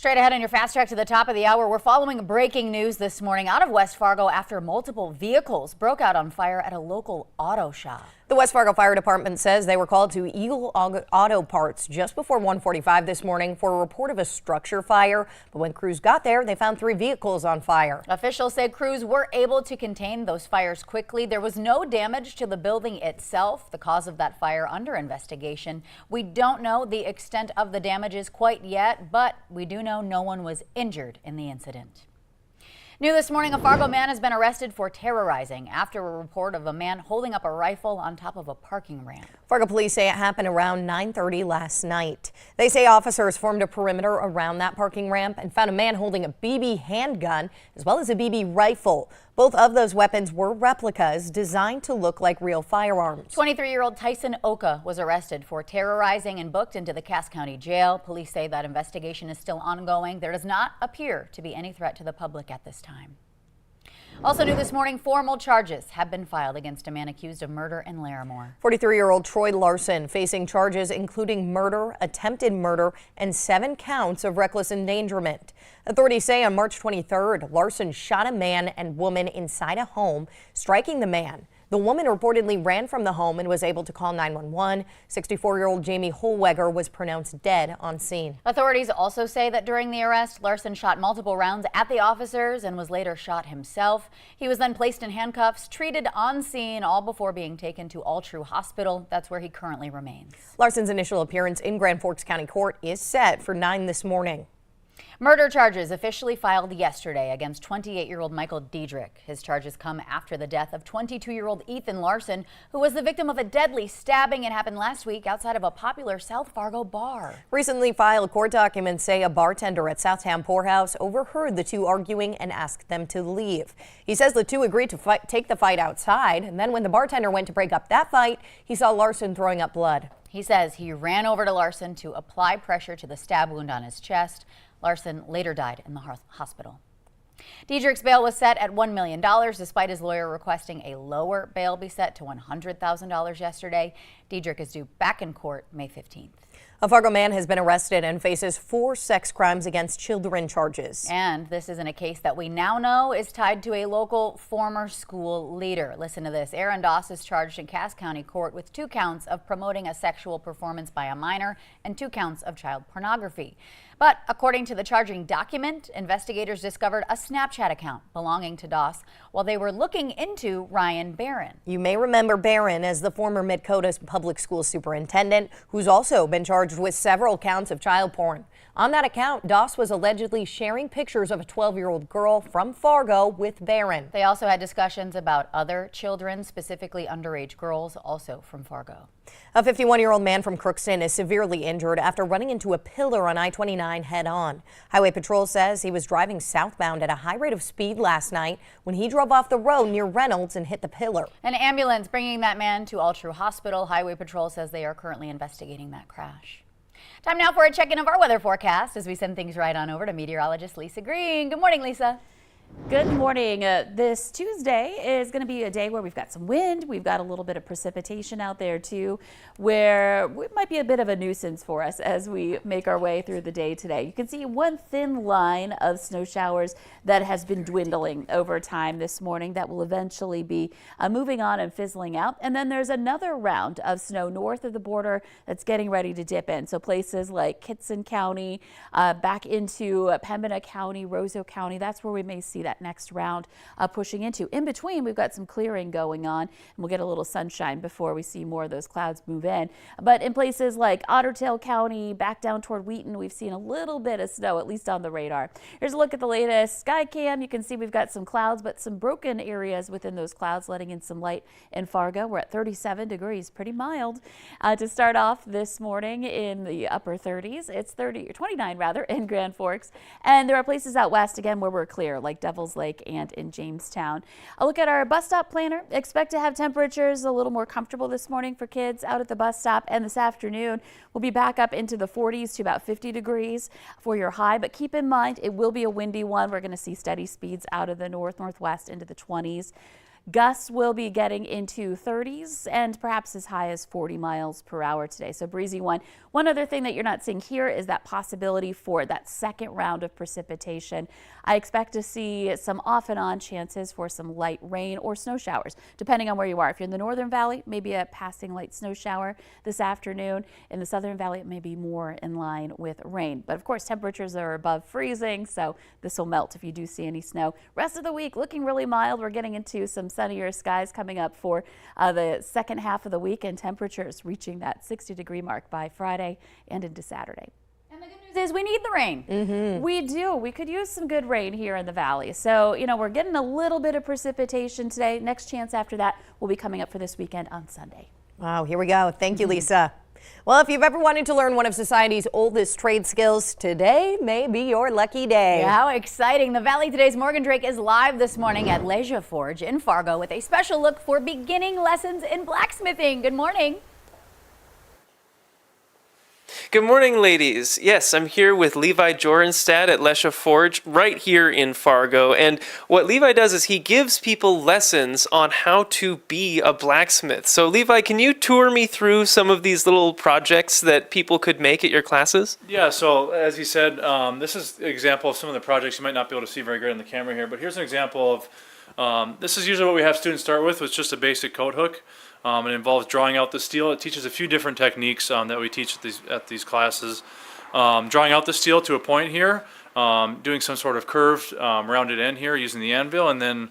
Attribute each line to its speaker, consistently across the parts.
Speaker 1: Straight ahead on your fast track to the top of the hour, we're following breaking news this morning out of West Fargo after multiple vehicles broke out on fire at a local auto shop.
Speaker 2: The West Fargo Fire Department says they were called to Eagle Auto Parts just before 1:45 this morning for a report of a structure fire. But when crews got there, they found 3 vehicles on fire.
Speaker 1: Officials say crews were able to contain those fires quickly. There was no damage to the building itself. The cause of that fire under investigation. We don't know the extent of the damages quite yet, but we do know no one was injured in the incident. New this morning, a Fargo man has been arrested for terrorizing after a report of a man holding up a rifle on top of a parking ramp.
Speaker 2: Fargo police say it happened around 9:30 last night. They say officers formed a perimeter around that parking ramp and found a man holding a BB handgun as well as a BB rifle. Both of those weapons were replicas designed to look like real firearms.
Speaker 1: 23-year-old Tyson Oka was arrested for terrorizing and booked into the Cass County Jail. Police say that investigation is still ongoing. There does not appear to be any threat to the public at this time. Also new this morning, formal charges have been filed against a man accused of murder in Larimore.
Speaker 2: 43-year-old Troy Larson facing charges including murder, attempted murder, and 7 counts of reckless endangerment. Authorities say on March 23rd, Larson shot a man and woman inside a home, striking the man. The woman reportedly ran from the home and was able to call 911. 64-year-old Jamie Holweger was pronounced dead on scene.
Speaker 1: Authorities also say that during the arrest, Larson shot multiple rounds at the officers and was later shot himself. He was then placed in handcuffs, treated on scene, all before being taken to All True Hospital. That's where he currently remains.
Speaker 2: Larson's initial appearance in Grand Forks County Court is set for 9 this morning.
Speaker 1: Murder charges officially filed yesterday against 28-year-old Michael Diedrich. His charges come after the death of 22-year-old Ethan Larson, who was the victim of a deadly stabbing. It happened last week outside of a popular South Fargo bar.
Speaker 2: Recently filed court documents say a bartender at Southtown Poorhouse overheard the two arguing and asked them to leave. He says the two agreed to take the fight outside, and then when the bartender went to break up that fight, he saw Larson throwing up blood.
Speaker 1: He says he ran over to Larson to apply pressure to the stab wound on his chest. Larson later died in the hospital. Diedrich's bail was set at $1 million, despite his lawyer requesting a lower bail be set to $100,000 yesterday. Diedrich is due back in court May 15th.
Speaker 2: A Fargo man has been arrested and faces 4 sex crimes against children charges.
Speaker 1: And this isn't a case that we now know is tied to a local former school leader. Listen to this. Aaron Doss is charged in Cass County Court with 2 counts of promoting a sexual performance by a minor and 2 counts of child pornography. But according to the charging document, investigators discovered a Snapchat account belonging to Doss while they were looking into Ryan Barron.
Speaker 2: You may remember Barron as the former Mid-Coda public school superintendent, who's also been charged with several counts of child porn. On that account, Doss was allegedly sharing pictures of a 12-year-old girl from Fargo with Barron.
Speaker 1: They also had discussions about other children, specifically underage girls, also from Fargo.
Speaker 2: A 51-year-old man from Crookston is severely injured after running into a pillar on I-29 head-on. Highway Patrol says he was driving southbound at a high rate of speed last night when he drove off the road near Reynolds and hit the pillar.
Speaker 1: An ambulance bringing that man to All True Hospital. Highway Patrol says they are currently investigating that crash. Time now for a check-in of our weather forecast as we send things right on over to meteorologist Lisa Green. Good morning, Lisa.
Speaker 3: Good morning. This Tuesday is going to be a day where we've got some wind. We've got a little bit of precipitation out there too, where it might be a bit of a nuisance for us as we make our way through the day today. You can see one thin line of snow showers that has been dwindling over time this morning that will eventually be moving on and fizzling out. And then there's another round of snow north of the border that's getting ready to dip in. So places like Kitson County, back into Pembina County, Roseau County, that's where we may see that next round pushing into. In between, we've got some clearing going on, and we'll get a little sunshine before we see more of those clouds move in. But in places like Otter Tail County, back down toward Wheaton, we've seen a little bit of snow, at least on the radar. Here's a look at the latest sky cam. You can see we've got some clouds, but some broken areas within those clouds, letting in some light in Fargo. We're at 37 degrees, pretty mild. To start off this morning in the upper 30s, it's 29 rather in Grand Forks. And there are places out west again where we're clear, like Devil's Lake and in Jamestown. A look at our bus stop planner. Expect to have temperatures a little more comfortable this morning for kids out at the bus stop, and this afternoon we'll be back up into the 40s to about 50 degrees for your high, but keep in mind it will be a windy one. We're going to see steady speeds out of the northwest into the 20s. Gusts will be getting into 30s and perhaps as high as 40 miles per hour today. So breezy one. One other thing that you're not seeing here is that possibility for that second round of precipitation. I expect to see some off and on chances for some light rain or snow showers, depending on where you are. If you're in the Northern Valley, maybe a passing light snow shower this afternoon. In the Southern Valley, it may be more in line with rain. But of course, temperatures are above freezing, so this will melt if you do see any snow. Rest of the week looking really mild. We're getting into some sunnier skies coming up for the second half of the week, and temperatures reaching that 60-degree mark by Friday and into Saturday.
Speaker 1: And the good news is we need the rain.
Speaker 3: We do. We could use some good rain here in the valley. So, we're getting a little bit of precipitation today. Next chance after that will be coming up for this weekend on Sunday.
Speaker 2: Wow, here we go. Thank you, Lisa. Well, if you've ever wanted to learn one of society's oldest trade skills, today may be your lucky day.
Speaker 1: Yeah, how exciting. The Valley Today's Morgan Drake is live this morning at Lea Forge in Fargo with a special look for beginning lessons in blacksmithing. Good morning.
Speaker 4: Good morning, ladies. Yes, I'm here with Levi Jorenstad at Lea Forge right here in Fargo. And what Levi does is he gives people lessons on how to be a blacksmith. So Levi, can you tour me through some of these little projects that people could make at your classes?
Speaker 5: Yeah, so as you said, this is an example of some of the projects you might not be able to see very good on the camera here, but here's an example of, this is usually what we have students start with just a basic coat hook. It involves drawing out the steel. It teaches a few different techniques that we teach at these classes. Drawing out the steel to a point here, doing some sort of curved rounded end here using the anvil, and then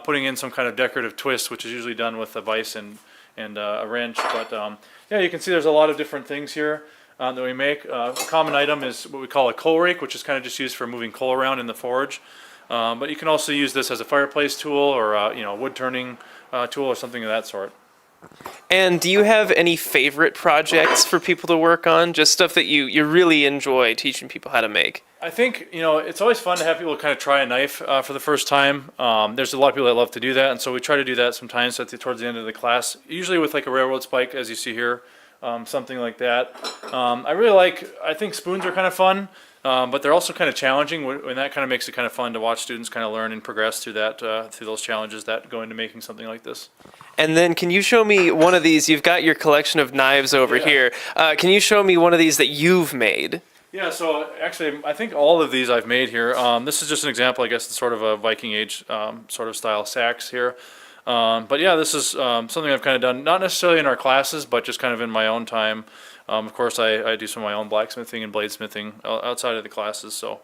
Speaker 5: putting in some kind of decorative twist, which is usually done with a vise and a wrench. But yeah, you can see there's a lot of different things here that we make. A common item is what we call a coal rake, which is kind of just used for moving coal around in the forge. But you can also use this as a fireplace tool or a wood turning tool or something of that sort.
Speaker 4: And do you have any favorite projects for people to work on? Just stuff that you really enjoy teaching people how to make?
Speaker 5: I think, it's always fun to have people kind of try a knife for the first time. There's a lot of people that love to do that, and so we try to do that sometimes towards the end of the class, usually with like a railroad spike, as you see here, something like that. I think spoons are kind of fun, but they're also kind of challenging, and that kind of makes it kind of fun to watch students kind of learn and progress through those challenges that go into making something like this.
Speaker 4: And then can you show me one of these? You've got your collection of knives over here. Can you show me one of these that you've made?
Speaker 5: Yeah, so actually I think all of these I've made here. This is just an example, I guess it's sort of a Viking Age sort of style sax here. But yeah, this is something I've kind of done, not necessarily in our classes, but just kind of in my own time. Of course, I do some of my own blacksmithing and bladesmithing outside of the classes, so.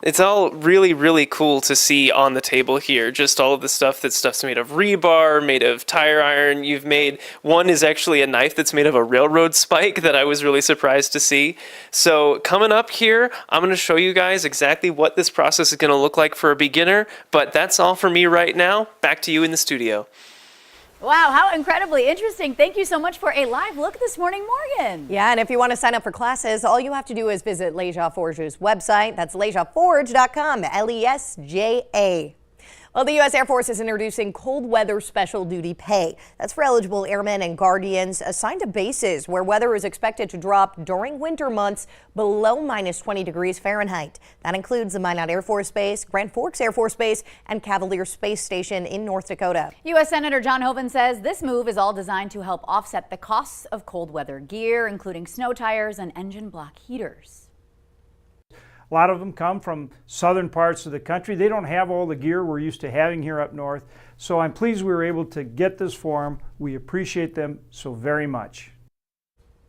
Speaker 4: It's all really, really cool to see on the table here. Just all of the stuff's made of rebar, made of tire iron. You've made, one is actually a knife that's made of a railroad spike that I was really surprised to see. So coming up here, I'm going to show you guys exactly what this process is going to look like for a beginner. But that's all for me right now. Back to you in the studio.
Speaker 1: Wow, how incredibly interesting. Thank you so much for a live look this morning, Morgan.
Speaker 2: Yeah, and if you want to sign up for classes, all you have to do is visit Lea Forge's website. That's lejaforge.com, L-E-S-J-A. Well, the U.S. Air Force is introducing cold weather special duty pay. That's for eligible airmen and guardians assigned to bases where weather is expected to drop during winter months below -20 degrees Fahrenheit. That includes the Minot Air Force Base, Grand Forks Air Force Base, and Cavalier Space Station in North Dakota.
Speaker 1: U.S. Senator John Hoeven says this move is all designed to help offset the costs of cold weather gear, including snow tires and engine block heaters.
Speaker 6: A lot of them come from southern parts of the country. They don't have all the gear we're used to having here up north. So I'm pleased we were able to get this for them. We appreciate them so very much.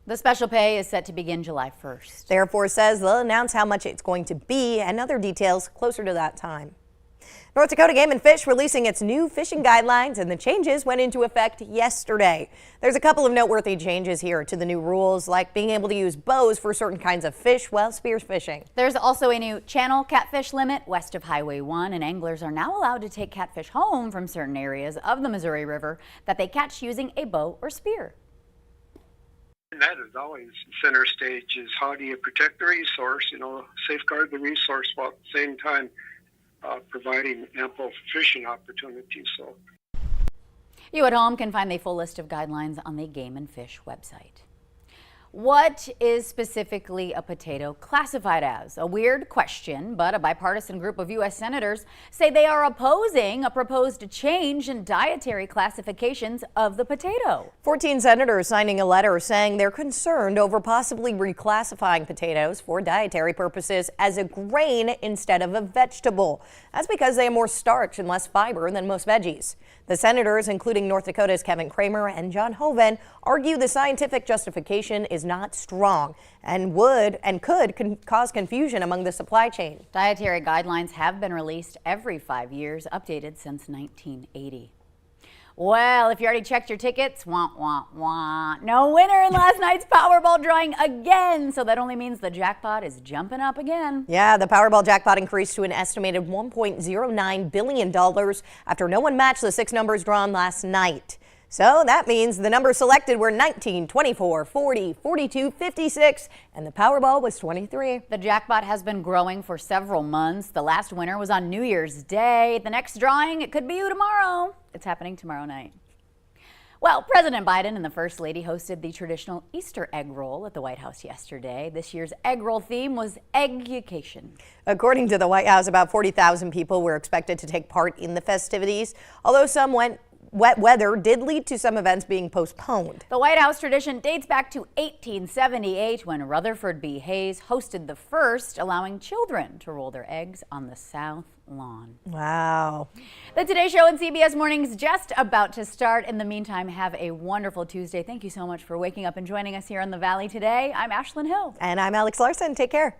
Speaker 1: The special pay is set to begin July 1st.
Speaker 2: The Air Force says they'll announce how much it's going to be and other details closer to that time. North Dakota Game and Fish releasing its new fishing guidelines, and the changes went into effect yesterday. There's a couple of noteworthy changes here to the new rules, like being able to use bows for certain kinds of fish while spears fishing.
Speaker 1: There's also a new channel catfish limit west of Highway 1, and anglers are now allowed to take catfish home from certain areas of the Missouri River that they catch using a bow or spear.
Speaker 7: That is always center stage, is how do you protect the resource, safeguard the resource while at the same time providing ample fishing opportunities. So,
Speaker 1: You at home can find the full list of guidelines on the Game and Fish website. What is specifically a potato classified as? A weird question, but a bipartisan group of U.S. senators say they are opposing a proposed change in dietary classifications of the potato.
Speaker 2: 14 senators signing a letter saying they're concerned over possibly reclassifying potatoes for dietary purposes as a grain instead of a vegetable. That's because they have more starch and less fiber than most veggies. The senators, including North Dakota's Kevin Cramer and John Hoeven, argue the scientific justification is not strong and could cause confusion among the supply chain.
Speaker 1: Dietary guidelines have been released every 5 years, updated since 1980. Well, if you already checked your tickets, wah, wah, wah. No winner in last night's Powerball drawing again, so that only means the jackpot is jumping up again.
Speaker 2: Yeah, the Powerball jackpot increased to an estimated $1.09 billion after no one matched the 6 numbers drawn last night. So that means the numbers selected were 19, 24, 40, 42, 56, and the Powerball was 23.
Speaker 1: The jackpot has been growing for several months. The last winner was on New Year's Day. The next drawing, it could be you tomorrow. It's happening tomorrow night. Well, President Biden and the First Lady hosted the traditional Easter egg roll at the White House yesterday. This year's egg roll theme was eggucation.
Speaker 2: According to the White House, about 40,000 people were expected to take part in the festivities, although wet weather did lead to some events being postponed.
Speaker 1: The White House tradition dates back to 1878 when Rutherford B. Hayes hosted the first, allowing children to roll their eggs on the South Lawn.
Speaker 2: Wow.
Speaker 1: The Today Show and CBS Mornings just about to start. In the meantime, have a wonderful Tuesday. Thank you so much for waking up and joining us here on the Valley today. I'm Ashlyn Hill.
Speaker 2: And I'm Alex Larson. Take care.